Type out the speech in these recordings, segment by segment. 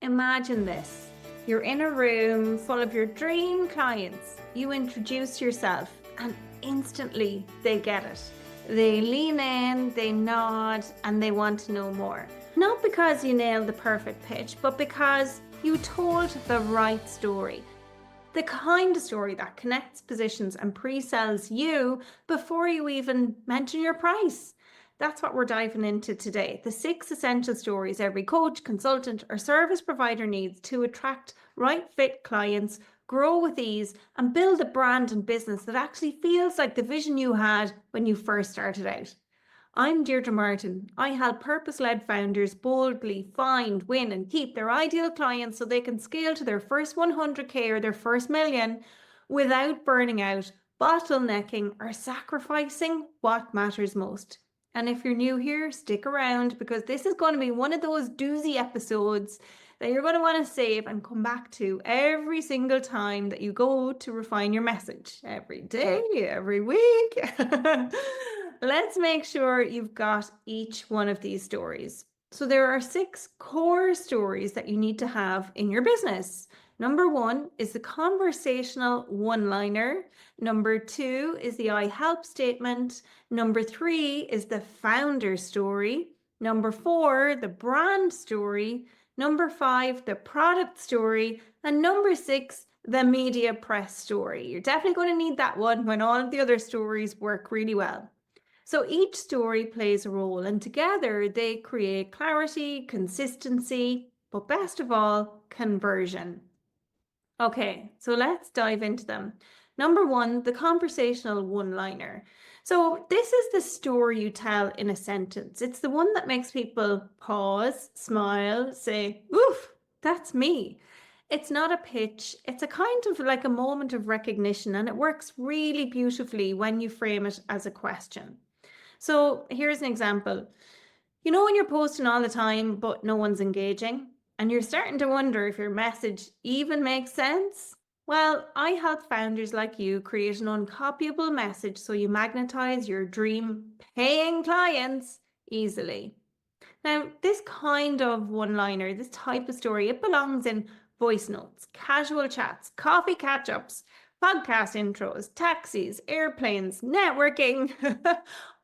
Imagine this. You're in a room full of your dream clients. You introduce yourself and instantly they get it. They lean in, they nod, and they want to know more. Not because you nailed the perfect pitch, but because you told the right story. The kind of story that connects, positions, and pre-sells you before you even mention your price. That's what we're diving into today. The 6 essential stories every coach, consultant, or service provider needs to attract right fit clients, grow with ease, and build a brand and business that actually feels like the vision you had when you first started out. I'm Deirdre Martin. I help purpose-led founders boldly find, win, and keep their ideal clients so they can scale to their first 100K or their first million without burning out, bottlenecking, or sacrificing what matters most. And if you're new here, stick around because this is going to be one of those doozy episodes that you're going to want to save and come back to every single time that you go to refine your message. Every day, every week. Let's make sure you've got each one of these stories. So there are 6 core stories that you need to have in your business. Number 1 is the conversational one-liner. Number 2 is the I help statement. Number 3 is the founder story. Number 4, the brand story. Number 5, the product story. And number 6, the media press story. You're definitely going to need that one when all of the other stories work really well. So each story plays a role, and together they create clarity, consistency, but best of all, conversion. Okay, so let's dive into them. Number 1, the conversational one-liner. So this is the story you tell in a sentence. It's the one that makes people pause, smile, say, oof, that's me. It's not a pitch. It's a kind of like a moment of recognition, and it works really beautifully when you frame it as a question. So here's an example. You know when you're posting all the time, but no one's engaging? And you're starting to wonder if your message even makes sense? Well, I help founders like you create an uncopyable message so you magnetize your dream paying clients easily. Now, this kind of one-liner, this type of story, it belongs in voice notes, casual chats, coffee catch-ups, podcast intros, taxis, airplanes, networking,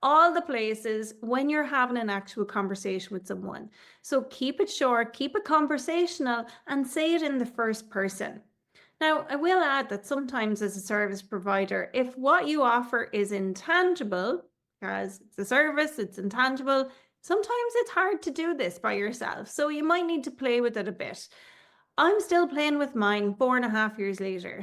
all the places when you're having an actual conversation with someone. So keep it short, keep it conversational, and say it in the first person. Now, I will add that sometimes as a service provider, if what you offer is intangible, because it's a service, it's intangible, sometimes it's hard to do this by yourself. So you might need to play with it a bit. I'm still playing with mine 4.5 years later.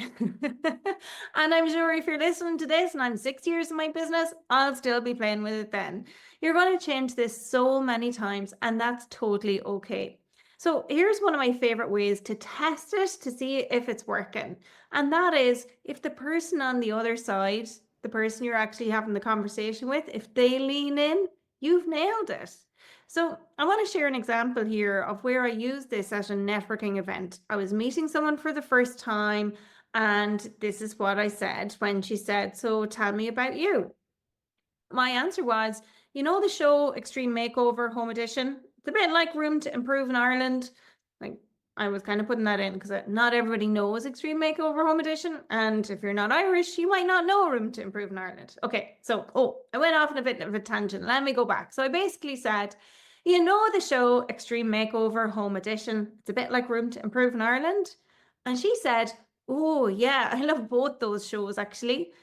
And I'm sure if you're listening to this and I'm 6 years in my business, I'll still be playing with it then. You're going to change this so many times, and that's totally okay. So here's one of my favorite ways to test it to see if it's working. And that is if the person on the other side, the person you're actually having the conversation with, if they lean in, you've nailed it. So I want to share an example here of where I used this at a networking event. I was meeting someone for the first time, and this is what I said when she said, "So tell me about you." My answer was, "You know the show Extreme Makeover Home Edition? It's a bit like Room to Improve in Ireland." Like, I was kind of putting that in because not everybody knows Extreme Makeover Home Edition. And if you're not Irish, you might not know Room to Improve in Ireland. Okay, so, I went off on a bit of a tangent. Let me go back. So I basically said, "You know the show Extreme Makeover Home Edition? It's a bit like Room to Improve in Ireland." And she said, "Oh, yeah, I love both those shows, actually."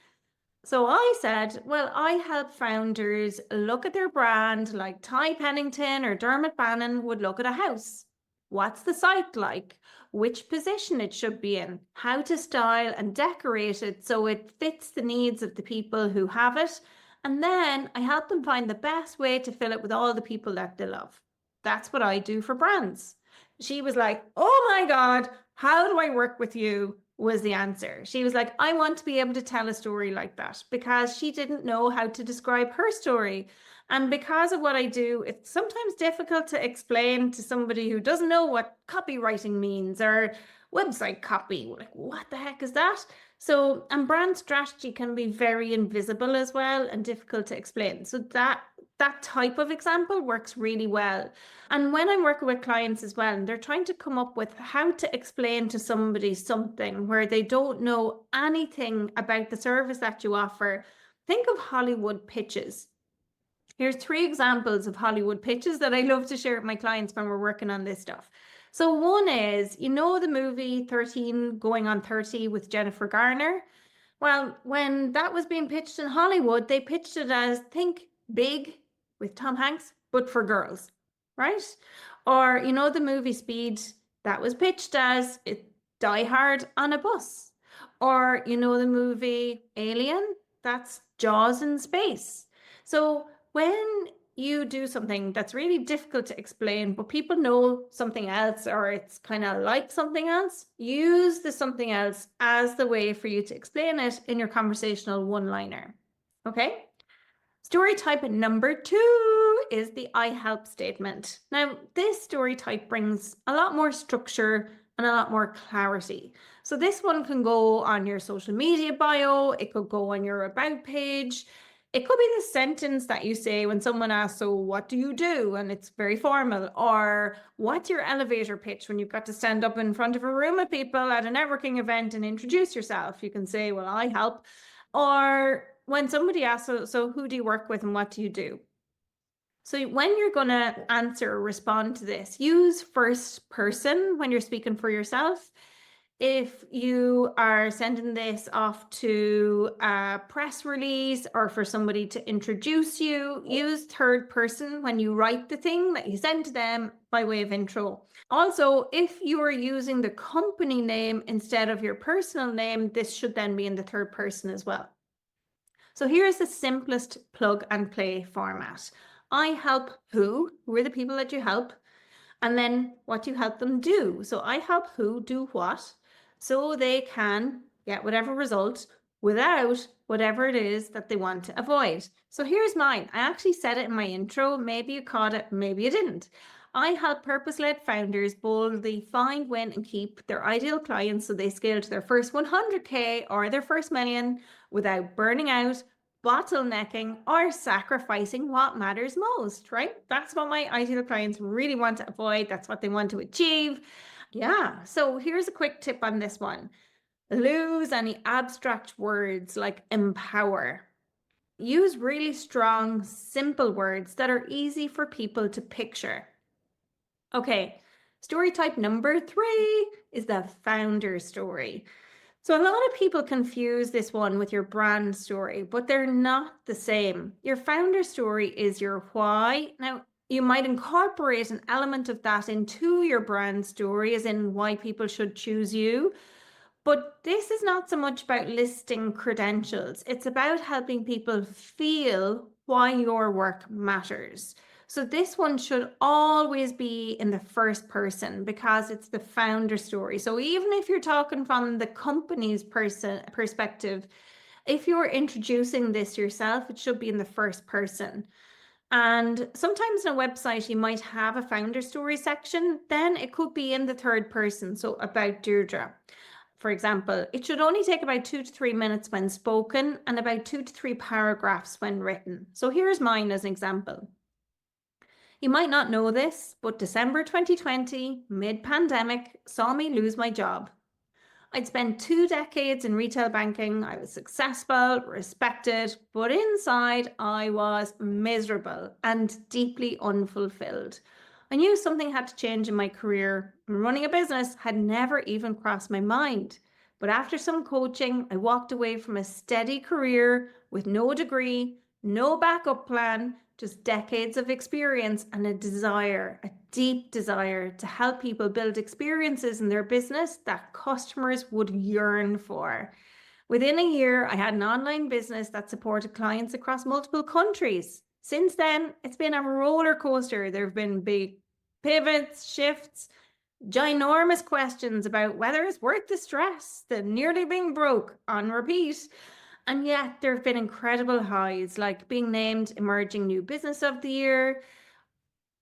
So I said, "Well, I help founders look at their brand like Ty Pennington or Dermot Bannon would look at a house. What's the site like? Which position it should be in? How to style and decorate it so it fits the needs of the people who have it. And then I help them find the best way to fill it with all the people that they love. That's what I do for brands." She was like, "Oh my God, how do I work with you?" was the answer. She was like, "I want to be able to tell a story like that," because she didn't know how to describe her story. And because of what I do, it's sometimes difficult to explain to somebody who doesn't know what copywriting means or website copy. Like, what the heck is that? So, and brand strategy can be very invisible as well and difficult to explain. So that type of example works really well. And when I'm working with clients as well, and they're trying to come up with how to explain to somebody something where they don't know anything about the service that you offer, think of Hollywood pitches. Here's 3 examples of Hollywood pitches that I love to share with my clients when we're working on this stuff. So one is, you know, the movie 13 Going on 30 with Jennifer Garner? Well, when that was being pitched in Hollywood, they pitched it as think big with Tom Hanks, but for girls, right? Or, you know, the movie Speed, that was pitched as Die Hard on a bus. Or, you know, the movie Alien, that's Jaws in space. So when you do something that's really difficult to explain, but people know something else, or it's kind of like something else, use the something else as the way for you to explain it in your conversational one-liner. Okay? Story type number 2 is the I help statement. Now, this story type brings a lot more structure and a lot more clarity. So this one can go on your social media bio, it could go on your about page. It could be the sentence that you say when someone asks, so what do you do? And it's very formal. Or what's your elevator pitch when you've got to stand up in front of a room of people at a networking event and introduce yourself? You can say, well, I help. Or when somebody asks, so who do you work with and what do you do? So when you're going to answer or respond to this, use first person when you're speaking for yourself. If you are sending this off to a press release or for somebody to introduce you, use third person when you write the thing that you send to them by way of intro. Also, if you are using the company name instead of your personal name, this should then be in the third person as well. So here's the simplest plug and play format. I help who are the people that you help, and then what you help them do. So I help who do what, so they can get whatever result without whatever it is that they want to avoid. So here's mine. I actually said it in my intro. Maybe you caught it, maybe you didn't. I help purpose-led founders boldly find, win, and keep their ideal clients so they scale to their first 100K or their first million without burning out, bottlenecking, or sacrificing what matters most, right? That's what my ideal clients really want to avoid. That's what they want to achieve. Yeah, so here's a quick tip on this one. Lose any abstract words like empower. Use really strong, simple words that are easy for people to picture. Okay, story type number 3 is the founder story. So a lot of people confuse this one with your brand story, but they're not the same. Your founder story is your why. Now, you might incorporate an element of that into your brand story, as in why people should choose you. But this is not so much about listing credentials. It's about helping people feel why your work matters. So this one should always be in the first person because it's the founder story. So even if you're talking from the company's perspective, if you're introducing this yourself, it should be in the first person. And sometimes on a website, you might have a founder story section, then it could be in the third person. So about Deirdre, for example, it should only take about 2 to 3 minutes when spoken and about 2 to 3 paragraphs when written. So here's mine as an example. You might not know this, but December 2020, mid-pandemic, saw me lose my job. I'd spent 2 decades in retail banking. I was successful, respected, but inside I was miserable and deeply unfulfilled. I knew something had to change in my career. Running a business had never even crossed my mind. But after some coaching, I walked away from a steady career with no degree, no backup plan, just decades of experience and a desire, a deep desire to help people build experiences in their business that customers would yearn for. Within a year, I had an online business that supported clients across multiple countries. Since then, it's been a roller coaster. There have been big pivots, shifts, ginormous questions about whether it's worth the stress, the nearly being broke on repeat. And yet there have been incredible highs, like being named Emerging New Business of the Year,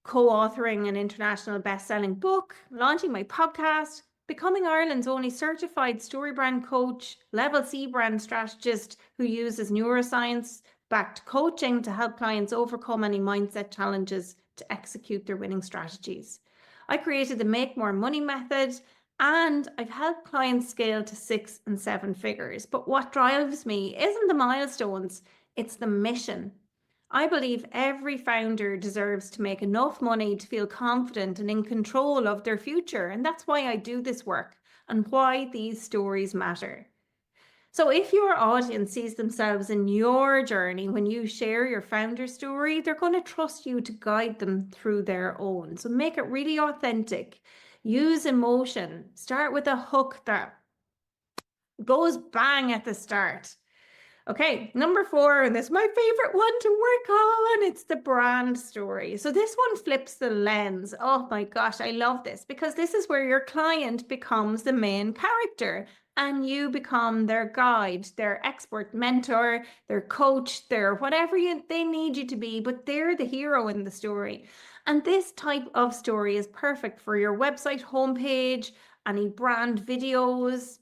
co-authoring an international best-selling book, launching my podcast, becoming Ireland's only certified story brand coach, level C brand strategist who uses neuroscience backed coaching to help clients overcome any mindset challenges to execute their winning strategies. I created the Make More Money method, and I've helped clients scale to 6 and 7 figures. But what drives me isn't the milestones, it's the mission. I believe every founder deserves to make enough money to feel confident and in control of their future. And that's why I do this work and why these stories matter. So if your audience sees themselves in your journey when you share your founder story, they're going to trust you to guide them through their own. So make it really authentic. Use emotion. Start with a hook that goes bang at the start. Okay, number 4, and this is my favorite one to work on. It's the brand story. So this one flips the lens. Oh my gosh, I love this because this is where your client becomes the main character and you become their guide, their expert mentor, their coach, their whatever they need you to be, but they're the hero in the story. And this type of story is perfect for your website homepage, any brand videos,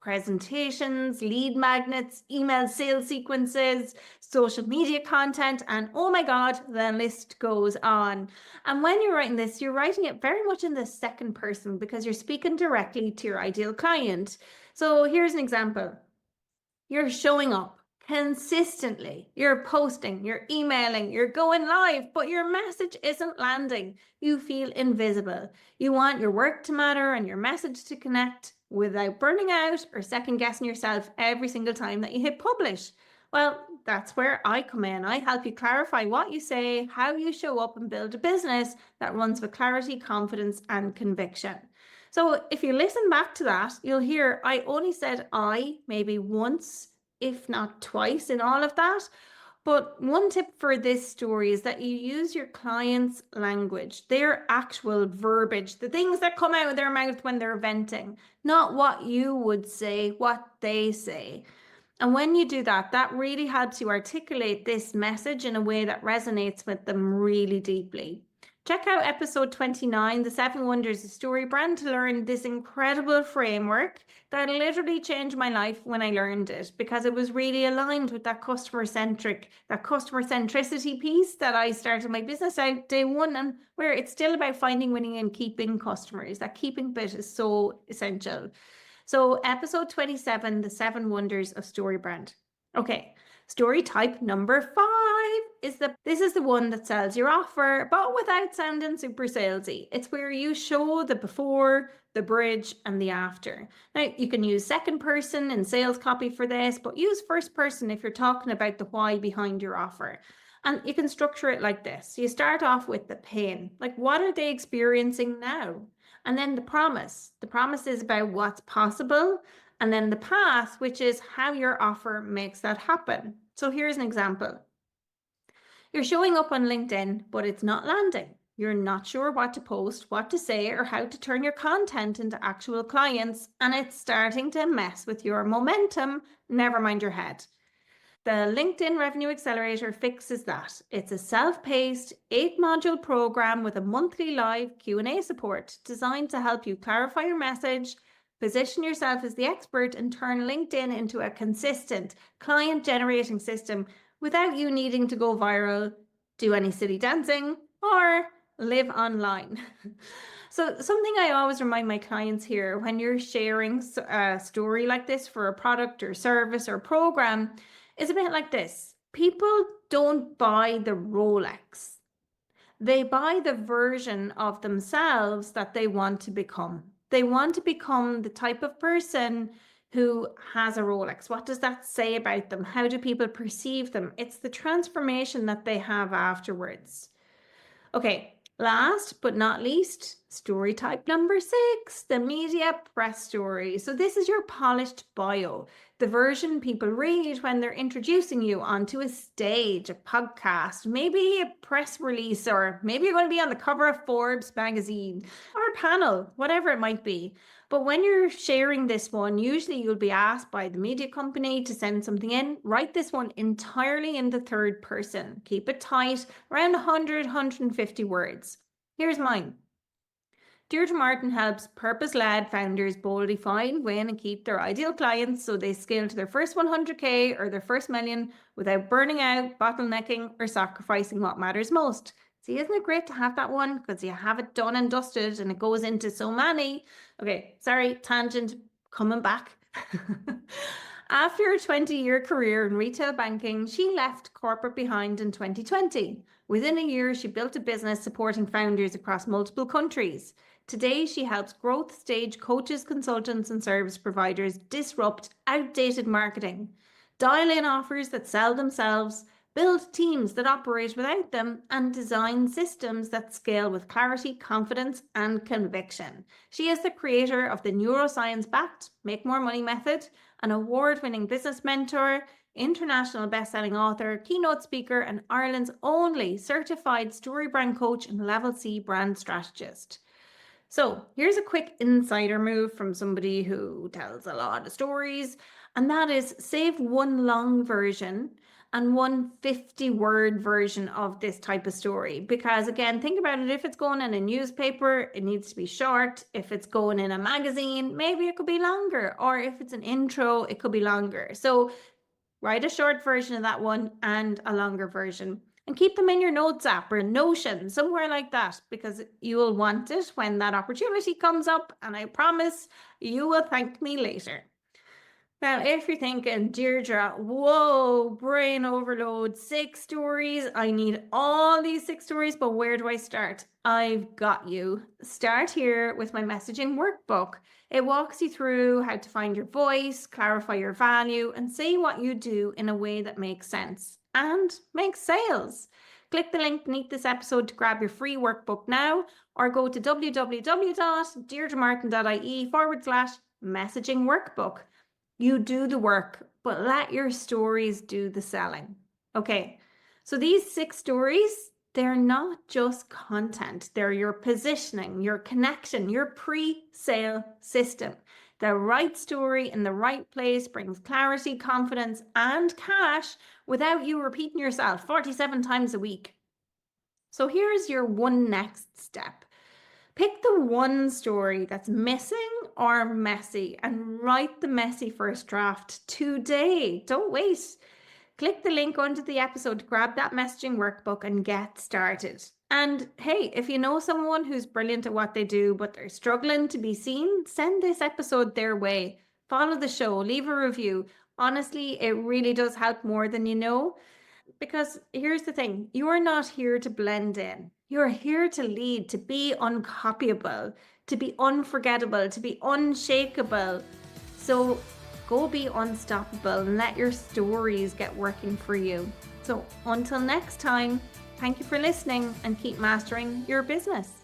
presentations, lead magnets, email sales sequences, social media content, and oh my God, the list goes on. And when you're writing this, you're writing it very much in the second person because you're speaking directly to your ideal client. So here's an example. You're showing up consistently, you're posting, you're emailing, you're going live, but your message isn't landing. You feel invisible. You want your work to matter and your message to connect without burning out or second guessing yourself every single time that you hit publish. Well, that's where I come in. I help you clarify what you say, how you show up, and build a business that runs with clarity, confidence, and conviction. So if you listen back to that, you'll hear I only said I maybe once, if not twice in all of that. But one tip for this story is that you use your client's language, their actual verbiage, the things that come out of their mouth when they're venting, not what you would say, what they say. And when you do that, that really helps you articulate this message in a way that resonates with them really deeply. Check out episode 29, The 7 Wonders of StoryBrand, to learn this incredible framework that literally changed my life when I learned it because it was really aligned with that customer centricity piece that I started my business out day one, and where it's still about finding, winning, and keeping customers. That keeping bit is so essential. So episode 27, The 7 Wonders of StoryBrand. Okay, story type number 5 is this is the one that sells your offer, but without sounding super salesy. It's where you show the before, the bridge, and the after. Now, you can use second person in sales copy for this, but use first person if you're talking about the why behind your offer. And you can structure it like this. You start off with the pain, like what are they experiencing now? And then the promise. The promise is about what's possible. And then the path, which is how your offer makes that happen. So here's an example. You're showing up on LinkedIn, but it's not landing. You're not sure what to post, what to say, or how to turn your content into actual clients, and it's starting to mess with your momentum, never mind your head. The LinkedIn Revenue Accelerator fixes that. It's a self-paced 8-module program with a monthly live Q&A support designed to help you clarify your message, position yourself as the expert, and turn LinkedIn into a consistent client-generating system without you needing to go viral, do any silly dancing, or live online. So something I always remind my clients here when you're sharing a story like this for a product or service or program is a bit like this. People don't buy the Rolex. They buy the version of themselves that they want to become. They want to become the type of person who has a Rolex. What does that say about them? How do people perceive them? It's the transformation that they have afterwards. Okay, last but not least, story type number 6, the media press story. So this is your polished bio, the version people read when they're introducing you onto a stage, a podcast, maybe a press release, or maybe you're going to be on the cover of Forbes magazine or a panel, whatever it might be. But when you're sharing this one, usually you'll be asked by the media company to send something in. Write this one entirely in the third person. Keep it tight, around 100, 150 words. Here's mine. Deirdre Martin helps purpose-led founders boldly find, win, and keep their ideal clients so they scale to their first 100K or their first million without burning out, bottlenecking, or sacrificing what matters most. See, isn't it great to have that one? Because you have it done and dusted and it goes into so many. Okay, sorry, tangent, coming back. After a 20-year career in retail banking, she left corporate behind in 2020. Within a year, she built a business supporting founders across multiple countries. Today, she helps growth stage coaches, consultants, and service providers disrupt outdated marketing, dial in offers that sell themselves, build teams that operate without them, and design systems that scale with clarity, confidence, and conviction. She is the creator of the neuroscience-backed Make More Money method, an award-winning business mentor, international best-selling author, keynote speaker, and Ireland's only certified story brand coach and level C brand strategist. So here's a quick insider move from somebody who tells a lot of stories, and that is save one long version and one 50-word version of this type of story. Because again, think about it, if it's going in a newspaper, it needs to be short. If it's going in a magazine, maybe it could be longer. Or if it's an intro, it could be longer. So write a short version of that one and a longer version. And keep them in your notes app or Notion, somewhere like that, because you will want it when that opportunity comes up. And I promise you will thank me later. Now, if you're thinking, Deirdre, whoa, brain overload, 6 stories. I need all these 6 stories, but where do I start? I've got you. Start here with my messaging workbook. It walks you through how to find your voice, clarify your value, and say what you do in a way that makes sense and makes sales. Click the link beneath this episode to grab your free workbook now, or go to www.deirdremartin.ie/messaging workbook. You do the work, but let your stories do the selling. Okay, so these 6 stories, they're not just content. They're your positioning, your connection, your pre-sale system. The right story in the right place brings clarity, confidence, and cash without you repeating yourself 47 times a week. So here's your one next step. Pick the one story that's missing or messy and write the messy first draft today. Don't wait. Click the link under the episode to grab that messaging workbook and get started. And hey, if you know someone who's brilliant at what they do, but they're struggling to be seen, send this episode their way. Follow the show, leave a review. Honestly, it really does help more than you know. Because here's the thing, you're not here to blend in. You're here to lead, to be uncopyable, to be unforgettable, to be unshakable. So go be unstoppable and let your stories get working for you. So until next time, thank you for listening and keep mastering your business.